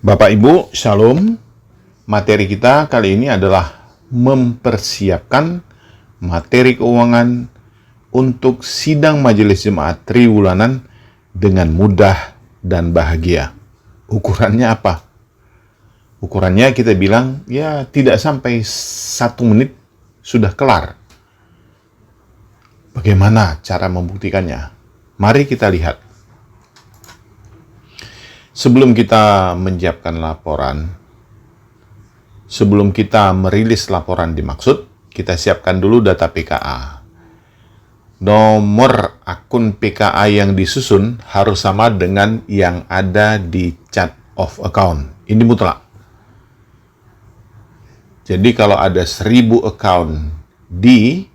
Bapak Ibu, Shalom. Materi kita kali ini adalah mempersiapkan materi keuangan untuk sidang majelis jemaat triwulanan dengan mudah dan bahagia. Ukurannya apa? Ukurannya kita bilang, ya tidak sampai 1 menit sudah kelar. Bagaimana cara membuktikannya? Mari kita lihat. Sebelum kita menyiapkan laporan, sebelum kita merilis laporan dimaksud, kita siapkan dulu data PKA. Nomor akun PKA yang disusun harus sama dengan yang ada di chart of account. Ini mutlak. Jadi kalau ada 1000 account di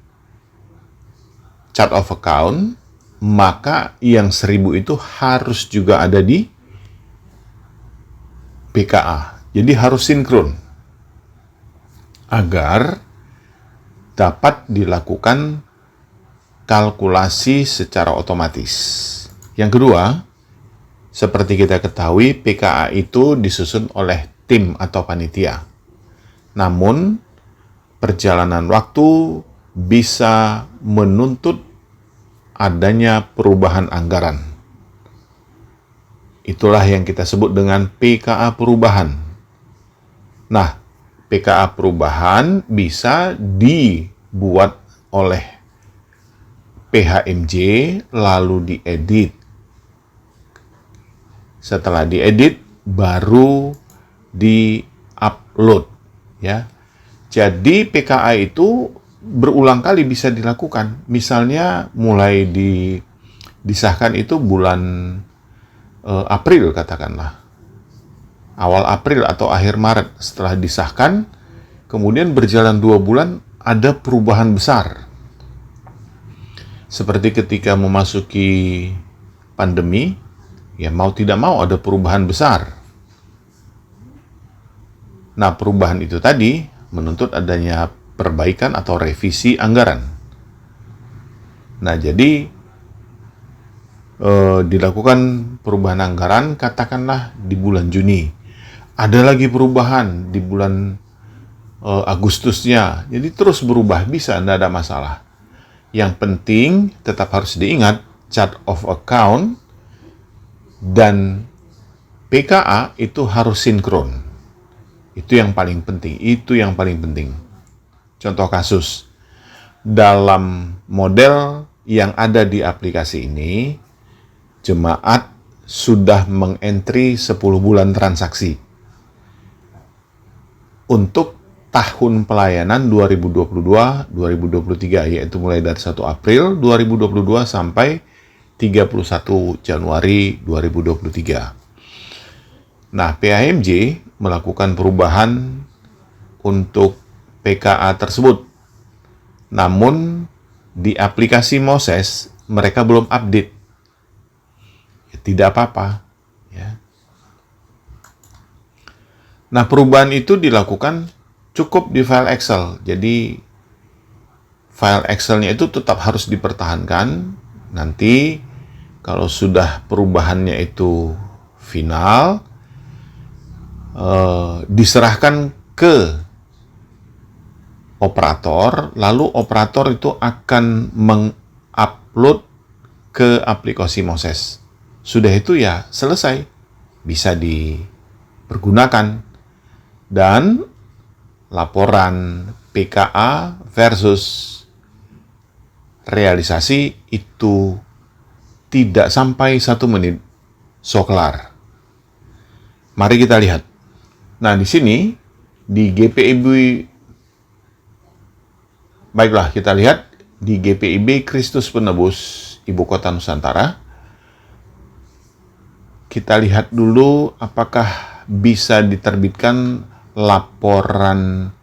chart of account, maka yang 1000 itu harus juga ada di PKA. Jadi harus sinkron agar dapat dilakukan kalkulasi secara otomatis. Yang kedua, seperti kita ketahui, PKA itu disusun oleh tim atau panitia. Namun, perjalanan waktu bisa menuntut adanya perubahan anggaran. Itulah yang kita sebut dengan PKA perubahan. Nah, PKA perubahan bisa dibuat oleh PHMJ lalu diedit. Setelah diedit, baru di-upload. Ya. Jadi PKA itu berulang kali bisa dilakukan. Misalnya mulai disahkan itu bulan April katakanlah, awal April atau akhir Maret. Setelah disahkan, kemudian berjalan 2 bulan, ada perubahan besar. Seperti ketika memasuki pandemi, ya mau tidak mau ada perubahan besar. Nah, perubahan itu tadi menuntut adanya perbaikan atau revisi anggaran. Nah, jadi dilakukan perubahan anggaran katakanlah di bulan Juni. Ada lagi perubahan di bulan Agustusnya. Jadi terus berubah, bisa, tidak ada masalah. Yang penting tetap harus diingat chart of account dan PKA itu harus sinkron. Itu yang paling penting. Contoh kasus, dalam model yang ada di aplikasi ini, jemaat sudah mengentry 10 bulan transaksi. Untuk tahun pelayanan 2022-2023, yaitu mulai dari 1 April 2022 sampai 31 Januari 2023. Nah, PHMJ melakukan perubahan untuk PKA tersebut. Namun, di aplikasi Moses, mereka belum update. Tidak apa-apa. Ya. Nah, perubahan itu dilakukan cukup di file Excel. Jadi, file Excel-nya itu tetap harus dipertahankan. Nanti, kalau sudah perubahannya itu final, diserahkan ke operator, lalu operator itu akan mengupload ke aplikasi Moses. Sudah itu ya selesai, bisa dipergunakan. Dan laporan PKA versus realisasi itu tidak sampai 1 menit, so kelar. Mari kita lihat. Nah, di sini di GPIB, baiklah kita lihat di GPIB Kristus Penebus Ibu Kota Nusantara. Kita lihat dulu apakah bisa diterbitkan laporan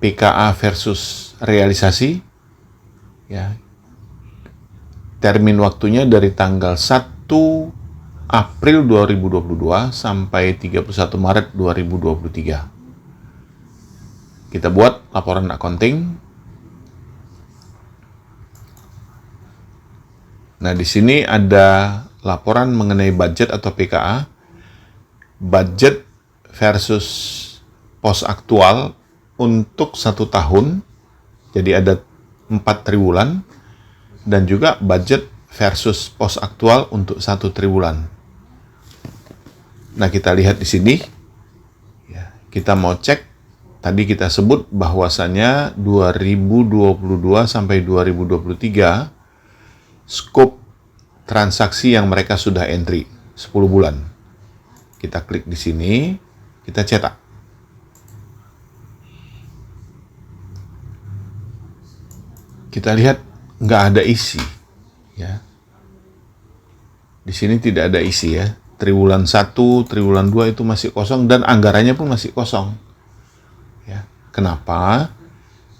PKA versus realisasi. Ya. Termin waktunya dari tanggal 1 April 2022 sampai 31 Maret 2023. Kita buat laporan accounting. Nah, di sini ada laporan mengenai budget atau PKA. Budget versus pos aktual untuk 1 tahun, jadi ada 4 triwulan, dan juga budget versus pos aktual untuk 1 triwulan. Nah, kita lihat di sini, ya, kita mau cek, tadi kita sebut bahwasannya 2022 sampai 2023, scope transaksi yang mereka sudah entry 10 bulan. Kita klik di sini, kita cetak. Kita lihat nggak ada isi, ya. Di sini tidak ada isi, ya. Triwulan 1, triwulan 2 itu masih kosong dan anggarannya pun masih kosong. Ya. Kenapa?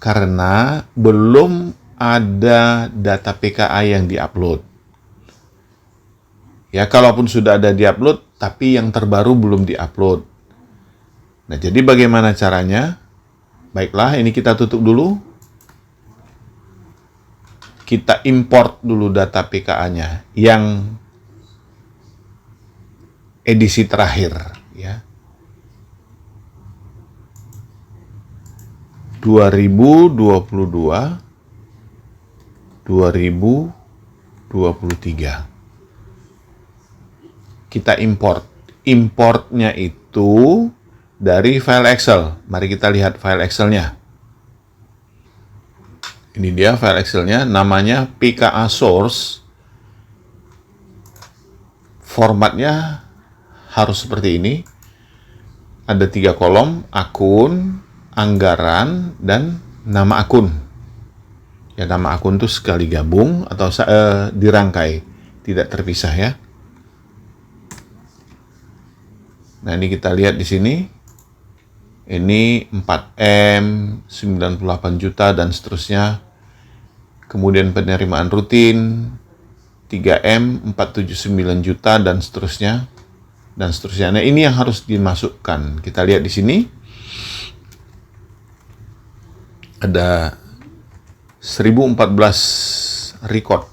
Karena belum ada data PKA yang diupload. Ya, kalaupun sudah ada diupload, tapi yang terbaru belum diupload. Nah, jadi bagaimana caranya? Baiklah, ini kita tutup dulu. Kita import dulu data PKA-nya yang edisi terakhir, ya. 2022 2023. Kita import. Importnya itu dari file Excel. Mari kita lihat file Excel-nya. Ini dia file Excel-nya, namanya PKA Source. Formatnya harus seperti ini. Ada 3 kolom, akun, anggaran, dan nama akun. Ya, nama akun itu sekali gabung atau dirangkai, tidak terpisah, ya. Nah, ini kita lihat di sini. Ini 4M, 98 juta, dan seterusnya. Kemudian penerimaan rutin 3M, 479 juta, dan seterusnya. Dan seterusnya. Nah, ini yang harus dimasukkan. Kita lihat di sini. Ada 1014 record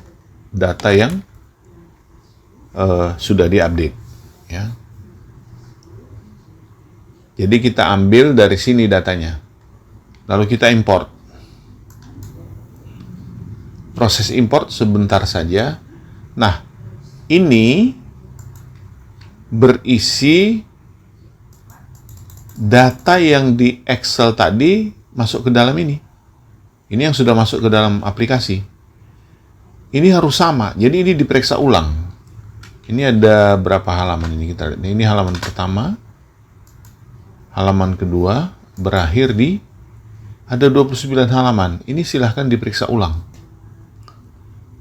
data yang sudah diupdate, ya. Jadi kita ambil dari sini datanya, lalu kita import. Proses import sebentar saja. Nah, ini berisi data yang di Excel tadi masuk ke dalam ini. Ini yang sudah masuk ke dalam aplikasi. Ini harus sama, jadi ini diperiksa ulang. Ini ada berapa halaman ini kita lihat. Ini halaman pertama. Halaman kedua berakhir di ada 29 halaman. Ini silahkan diperiksa ulang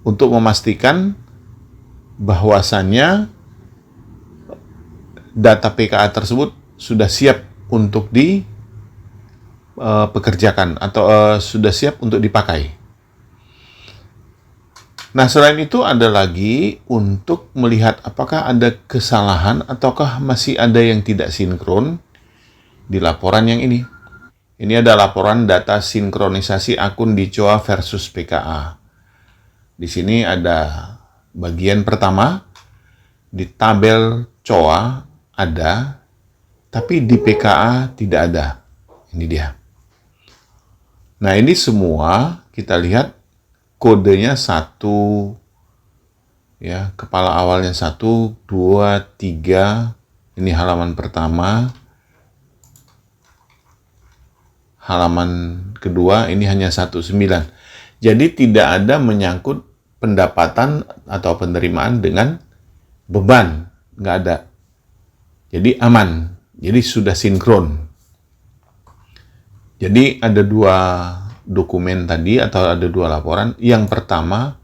untuk memastikan bahwasannya data PKA tersebut sudah siap untuk dipekerjakan atau sudah siap untuk dipakai. Nah, selain itu ada lagi untuk melihat apakah ada kesalahan ataukah masih ada yang tidak sinkron di laporan yang ini. Ini ada laporan data sinkronisasi akun di COA versus PKA. Di sini ada bagian pertama, di tabel COA ada, tapi di PKA tidak ada. Ini dia. Nah, ini semua kita lihat kodenya 1, ya, kepala awalnya 1, 2, 3. Ini halaman pertama. Halaman kedua ini hanya 19. Jadi tidak ada menyangkut pendapatan atau penerimaan dengan beban, nggak ada. Jadi aman, jadi sudah sinkron. Jadi ada 2 dokumen tadi atau ada 2 laporan. Yang pertama,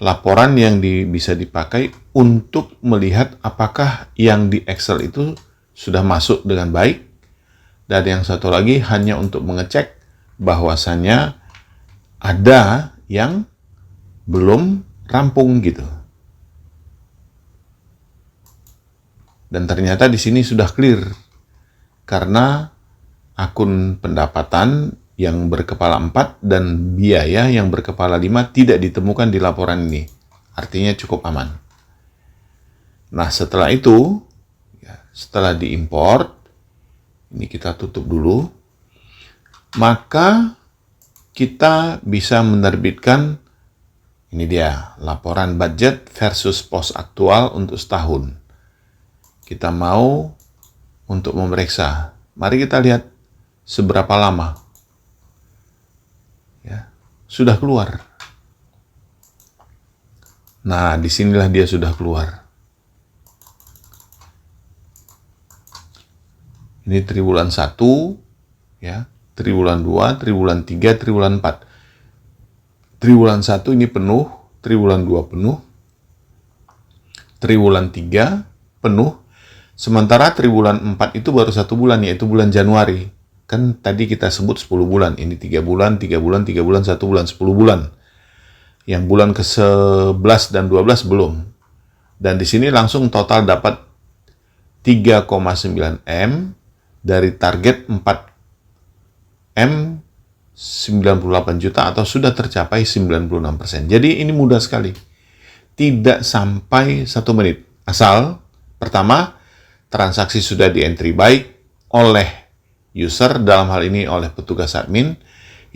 laporan yang bisa dipakai untuk melihat apakah yang di Excel itu sudah masuk dengan baik. Dan yang satu lagi hanya untuk mengecek bahwasannya ada yang belum rampung gitu. Dan ternyata di sini sudah clear karena akun pendapatan yang berkepala 4 dan biaya yang berkepala 5 tidak ditemukan di laporan ini. Artinya cukup aman. Nah, setelah itu, ya, setelah diimport, Ini kita tutup dulu. Maka kita bisa menerbitkan, ini dia, laporan budget versus pos aktual untuk setahun. Kita mau untuk memeriksa. Mari kita lihat seberapa lama. Ya, sudah keluar. Nah, disinilah dia sudah keluar. Ini triwulan 1, ya, triwulan 2, triwulan 3, triwulan 4. Triwulan 1 ini penuh, triwulan 2 penuh, triwulan 3 penuh, sementara triwulan 4 itu baru 1 bulan, yaitu bulan Januari. Kan tadi kita sebut 10 bulan, ini 3 bulan, 3 bulan, 3 bulan, 1 bulan, 10 bulan. Yang bulan ke-11 dan 12 belum. Dan di sini langsung total dapat 3,9 M dari target 4 M 98 juta atau sudah tercapai 96%. Jadi ini mudah sekali. Tidak sampai 1 menit. Asal, pertama, transaksi sudah di-entry baik oleh user, dalam hal ini oleh petugas admin.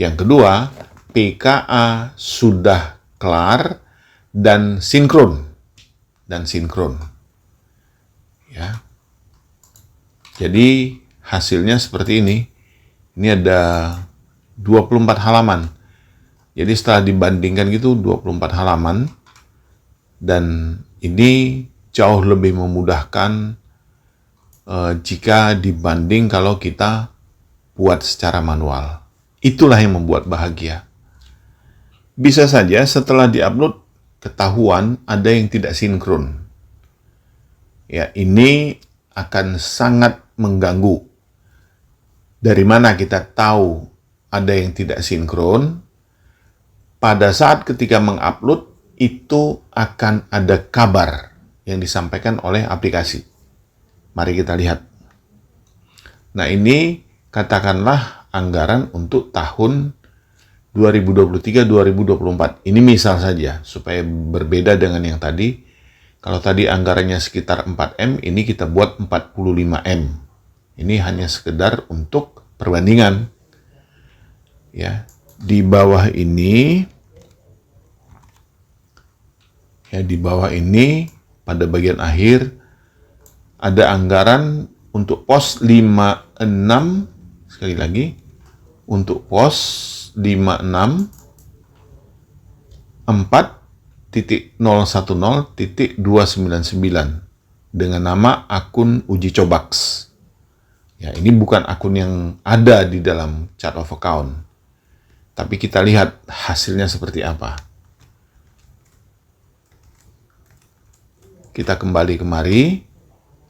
Yang kedua, PKA sudah kelar dan sinkron. Ya. Jadi hasilnya seperti ini. Ini ada 24 halaman. Jadi setelah dibandingkan gitu 24 halaman, dan ini jauh lebih memudahkan jika dibanding kalau kita buat secara manual. Itulah yang membuat bahagia. Bisa saja setelah diupload ketahuan ada yang tidak sinkron. Ya, ini akan sangat mengganggu. Dari mana kita tahu ada yang tidak sinkron? Pada saat ketika mengupload, itu akan ada kabar yang disampaikan oleh aplikasi. Mari kita lihat. Nah, ini katakanlah anggaran untuk tahun 2023-2024. Ini misal saja, supaya berbeda dengan yang tadi. Kalau tadi anggarannya sekitar 4M, ini kita buat 45M. Ini hanya sekedar untuk perbandingan. Ya, di bawah ini, pada bagian akhir ada anggaran untuk pos 56, sekali lagi, untuk pos 56 4.010.299 dengan nama akun uji Cobax. Ya, ini bukan akun yang ada di dalam chart of account. Tapi kita lihat hasilnya seperti apa. Kita kembali kemari,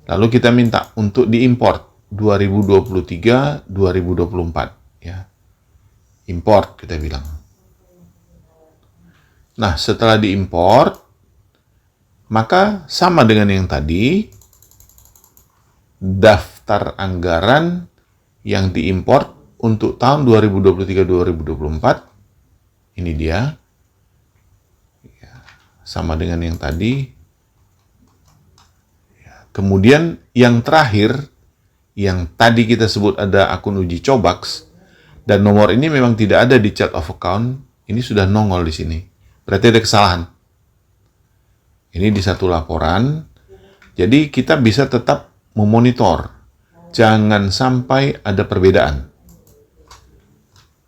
lalu kita minta untuk diimport 2023-2024. Ya. Import kita bilang. Nah, setelah diimport, maka sama dengan yang tadi, daftar anggaran yang diimport untuk tahun 2023-2024, ini dia. Ya, sama dengan yang tadi. Ya, kemudian yang terakhir, yang tadi kita sebut ada akun uji Cobax, dan nomor ini memang tidak ada di chart of account, ini sudah nongol di sini. Berarti ada kesalahan. Ini di satu laporan. Jadi kita bisa tetap memonitor. Jangan sampai ada perbedaan.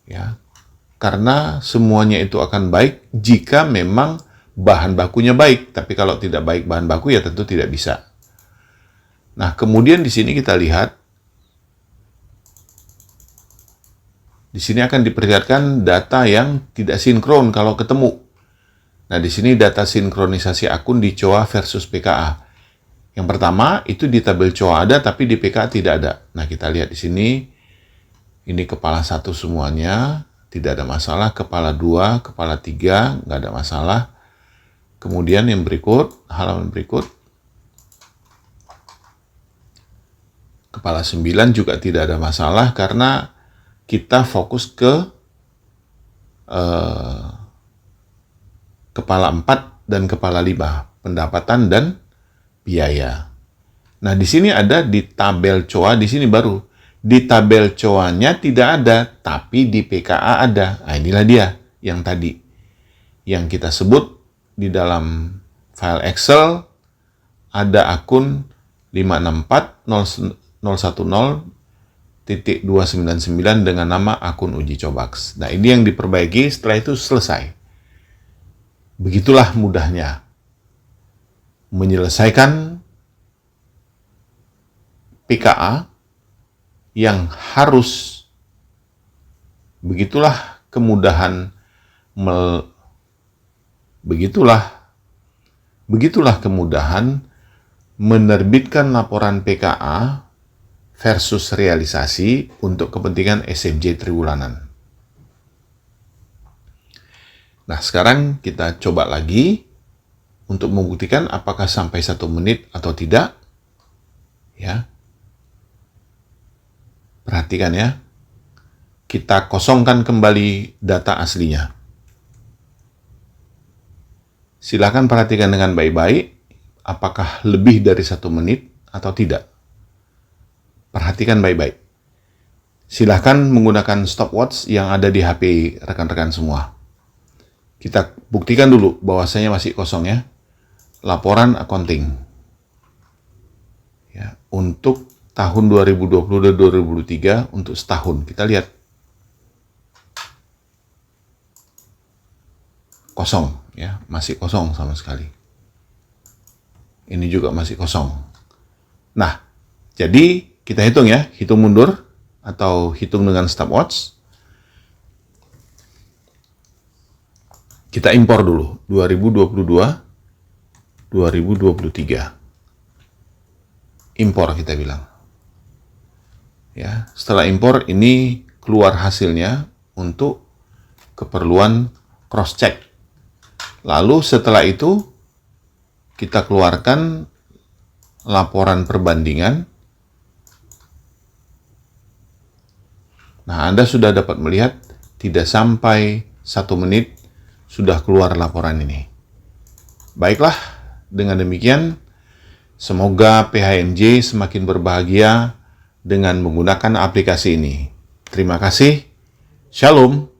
Ya. Karena semuanya itu akan baik jika memang bahan bakunya baik. Tapi kalau tidak baik bahan baku ya tentu tidak bisa. Nah, kemudian di sini kita lihat. Di sini akan diperlihatkan data yang tidak sinkron kalau ketemu. Nah, di sini data sinkronisasi akun di COA versus PKA. Yang pertama, itu di tabel COA ada, tapi di PKA tidak ada. Nah, kita lihat di sini. Ini kepala 1 semuanya, tidak ada masalah. Kepala 2, kepala 3, nggak ada masalah. Kemudian yang berikut, halaman berikut. Kepala 9 juga tidak ada masalah, karena kita fokus ke kepala 4 dan kepala 5, pendapatan dan biaya. Nah, di sini ada di tabel COA, di sini baru Di tabel COA-nya tidak ada, tapi di PKA ada. Nah, inilah dia yang tadi. Yang kita sebut di dalam file Excel, ada akun 564.010.299 dengan nama akun uji Cobax. Nah, ini yang diperbaiki, setelah itu selesai. Begitulah mudahnya menyelesaikan PKA yang harus, begitulah kemudahan menerbitkan laporan PKA versus realisasi untuk kepentingan SMJ triwulanan. Nah, sekarang kita coba lagi untuk membuktikan apakah sampai 1 menit atau tidak. Ya. Perhatikan ya. Kita kosongkan kembali data aslinya. Silakan perhatikan dengan baik-baik apakah lebih dari 1 menit atau tidak. Perhatikan baik-baik. Silakan menggunakan stopwatch yang ada di HP rekan-rekan semua. Kita buktikan dulu bahwasanya masih kosong ya. Laporan accounting. Ya, untuk tahun 2020 dan 2023 untuk setahun. Kita lihat. Kosong ya, masih kosong sama sekali. Ini juga masih kosong. Nah, jadi kita hitung ya, hitung mundur atau hitung dengan stopwatch. Kita impor dulu 2022 2023. Impor kita bilang. Ya, setelah impor ini keluar hasilnya untuk keperluan cross check. Lalu setelah itu kita keluarkan laporan perbandingan. Nah, Anda sudah dapat melihat tidak sampai 1 menit sudah keluar laporan ini. Baiklah, dengan demikian semoga PHMJ semakin berbahagia dengan menggunakan aplikasi ini. Terima kasih. Shalom.